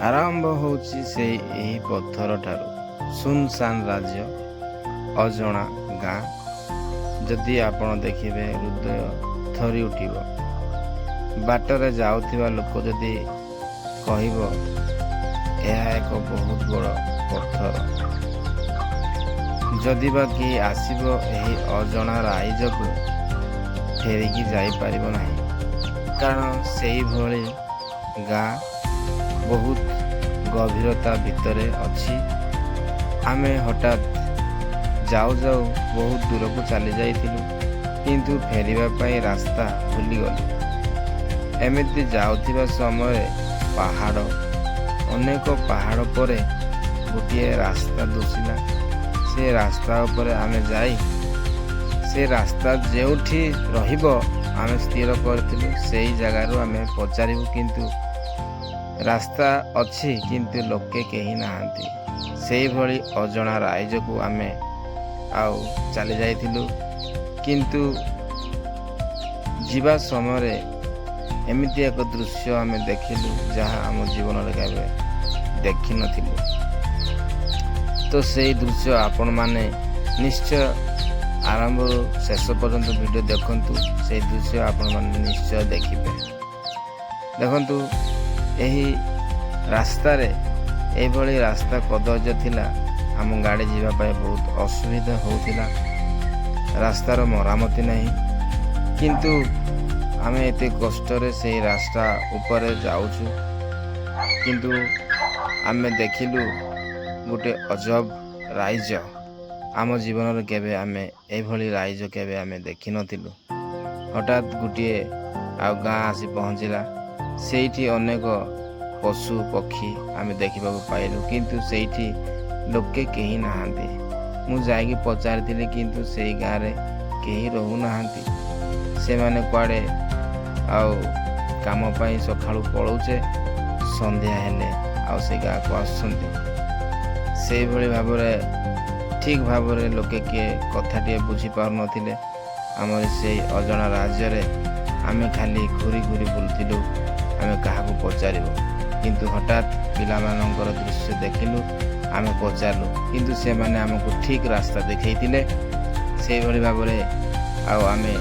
ଆରମ୍ଭ ହେଉଛି ଏହି ପଥର ଠାରୁ। ସୁନସାନ ରାଜ୍ୟ, ଅଜଣା ଗାଁ। ଯଦି ଆପଣ ଦେଖିବେ ହୃଦୟ ଥରି ଉଠିବ। ବାଟରେ ଯାଉଥିବା ଲୋକ ଯଦି କହିବ ଏହା ଏକ ବହୁତ ବଡ଼ ପଥର, ଯଦି ବା କିଏ ଆସିବ ଏହି ଅଜଣା ରାଇଜକୁ ଫେରିକି ଯାଇପାରିବ ନାହିଁ, କାରଣ ସେଇଭଳି ଗାଁ ବହୁତ ଗଭୀରତା ଭିତରେ ଅଛି। ଆମେ ହଠାତ୍ ଯାଉ ଯାଉ ବହୁତ ଦୂରକୁ ଚାଲି ଯାଇଥିଲୁ, କିନ୍ତୁ ଫେରିବା ପାଇଁ ରାସ୍ତା ଭୁଲିଗଲୁ। ଏମିତି ଯାଉଥିବା ସମୟରେ ପାହାଡ଼, ଅନେକ ପାହାଡ଼ ପରେ ଗୋଟିଏ ରାସ୍ତା ଦିଶିଲା। ସେ ରାସ୍ତା ଉପରେ ଆମେ ଯାଇ ସେ ରାସ୍ତା ଯେଉଁଠି ରହିବ ଆମେ ସ୍ଥିର କରିଥିଲୁ ସେଇ ଜାଗାରୁ ଆମେ ପଚାରିବୁ, କିନ୍ତୁ ରାସ୍ତା ଅଛି କିନ୍ତୁ ଲୋକେ କେହି ନାହାନ୍ତି। ସେଇଭଳି ଅଜଣା ରାଇଜକୁ ଆମେ ଆଉ ଚାଲି ଯାଇଥିଲୁ, କିନ୍ତୁ ଯିବା ସମୟରେ ଏମିତି ଏକ ଦୃଶ୍ୟ ଆମେ ଦେଖିଲୁ ଯାହା ଆମ ଜୀବନରେ କେବେ ଦେଖିନଥିଲୁ। ତ ସେଇ ଦୃଶ୍ୟ ଆପଣମାନେ ନିଶ୍ଚୟ ଆରମ୍ଭରୁ ଶେଷ ପର୍ଯ୍ୟନ୍ତ ଭିଡ଼ିଓ ଦେଖନ୍ତୁ। ସେଇ ଦୃଶ୍ୟ ଆପଣମାନେ ନିଶ୍ଚୟ ଦେଖିବେ। ଦେଖନ୍ତୁ, ଏହି ରାସ୍ତାରେ ଏଇଭଳି ରାସ୍ତା କଦର୍ଯ୍ୟ ଥିଲା। ଆମ ଗାଡ଼ି ଯିବା ପାଇଁ ବହୁତ ଅସୁବିଧା ହେଉଥିଲା। ରାସ୍ତାର ମରାମତି ନାହିଁ, କିନ୍ତୁ ଆମେ ଏତେ କଷ୍ଟରେ ସେଇ ରାସ୍ତା ଉପରେ ଯାଉଛୁ। କିନ୍ତୁ ଆମେ ଦେଖିଲୁ ଗୋଟେ ଅଜବ ରାଇଜ। ଆମ ଜୀବନରେ କେବେ ଆମେ ଏଇଭଳି ରାଇଜ କେବେ ଆମେ ଦେଖିନଥିଲୁ। ହଠାତ୍ ଗୋଟିଏ ଆଉ ଗାଁ ଆସି ପହଞ୍ଚିଲା। ସେଇଠି ଅନେକ ପଶୁ ପକ୍ଷୀ ଆମେ ଦେଖିବାକୁ ପାଇଲୁ, କିନ୍ତୁ ସେଇଠି ଲୋକେ କେହି ନାହାନ୍ତି। ମୁଁ ଯାଇକି ପଚାରିଥିଲି, କିନ୍ତୁ ସେଇ ଗାଁରେ କେହି ରହୁନାହାନ୍ତି। ସେମାନେ କୁଆଡ଼େ ଆଉ କାମ ପାଇଁ ସକାଳୁ ପଳାଉଛେ, ସନ୍ଧ୍ୟା ହେଲେ ଆଉ ସେ ଗାଁକୁ ଆସୁଛନ୍ତି। ସେଇଭଳି ଭାବରେ ଠିକ୍ ଭାବରେ ଲୋକେ କିଏ କଥାଟିଏ ବୁଝିପାରୁନଥିଲେ। ଆମର ସେଇ ଅଜଣା ରାଜ୍ୟରେ ଆମେ ଖାଲି ଘୁରି ଘୁରି ବୁଲୁଥିଲୁ। ଆମେ କାହାକୁ ପଚାରିବୁ, କିନ୍ତୁ ହଠାତ୍ ପିଲାମାନଙ୍କର ଦୃଶ୍ୟ ଦେଖିଲୁ। ଆମେ ପଚାରିଲୁ, କିନ୍ତୁ ସେମାନେ ଆମକୁ ଠିକ୍ ରାସ୍ତା ଦେଖେଇଥିଲେ। ସେଇଭଳି ଭାବରେ ଆଉ ଆମେ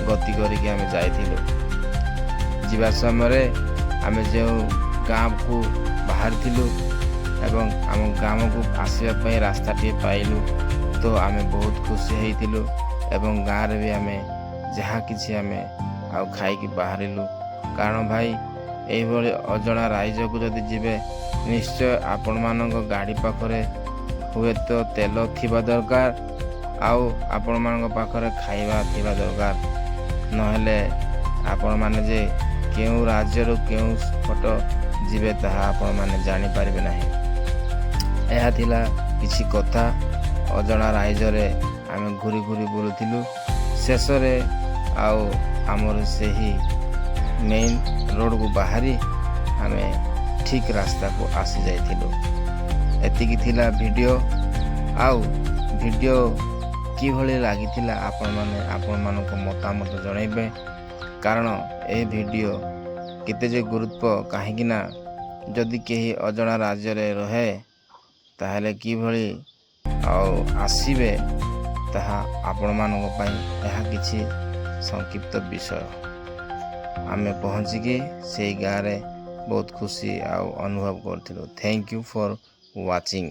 ଗତି କରିକି ଆମେ ଯାଇଥିଲୁ। ଯିବା ସମୟରେ ଆମେ ଯେଉଁ ଗାଁକୁ ବାହାରିଥିଲୁ ଏବଂ ଆମ ଗ୍ରାମକୁ ଆସିବା ପାଇଁ ରାସ୍ତାଟିଏ ପାଇଲୁ, ତ ଆମେ ବହୁତ ଖୁସି ହେଇଥିଲୁ। ଏବଂ ଗାଁରେ ବି ଆମେ ଯାହା କିଛି ଆମେ ଆଉ ଖାଇକି ବାହାରିଲୁ। କାରଣ ଭାଇ, ଏଇଭଳି ଅଜଣା ରାଇଜକୁ ଯଦି ଯିବେ, ନିଶ୍ଚୟ ଆପଣମାନଙ୍କ ଗାଡ଼ି ପାଖରେ ହୁଏତ ତେଲ ଥିବା ଦରକାର, ଆଉ ଆପଣମାନଙ୍କ ପାଖରେ ଖାଇବା ଥିବା ଦରକାର। ନହେଲେ ଆପଣମାନେ ଯେ କେଉଁ ରାଜ୍ୟରୁ କେଉଁ ପଟ ଯିବେ ତାହା ଆପଣମାନେ ଜାଣିପାରିବେ ନାହିଁ। ଏହା ଥିଲା କିଛି କଥା। ଅଜଣା ରାଇଜରେ ଆମେ ଘୁରି ଘୁରି ବୁଲୁଥିଲୁ। ଶେଷରେ ଆଉ ଆମର ସେହି ମେନ୍ ରୋଡ଼କୁ ବାହାରି ଆମେ ଠିକ୍ ରାସ୍ତାକୁ ଆସି ଯାଇଥିଲୁ। ଏତିକି ଥିଲା ଭିଡ଼ିଓ। ଆଉ ଭିଡ଼ିଓ କିଭଳି ଲାଗିଥିଲା ଆପଣମାନଙ୍କ ମତାମତ ଜଣାଇବେ। କାରଣ ଏହି ଭିଡ଼ିଓ କେତେ ଯେ ଗୁରୁତ୍ୱ, କାହିଁକିନା ଯଦି କେହି ଅଜଣା ରାଜ୍ୟରେ ରହେ ତାହେଲେ କିଭଳି ଆଉ ଆସିବେ, ତାହା ଆପଣମାନଙ୍କ ପାଇଁ ଏହା କିଛି ସଂକ୍ଷିପ୍ତ ବିଷୟ। ଆମେ ପହଞ୍ଚିକି ସେଇ ଗାଁରେ ବହୁତ ଖୁସି ଆଉ ଅନୁଭବ କରିଥିଲୁ। Thank you for watching.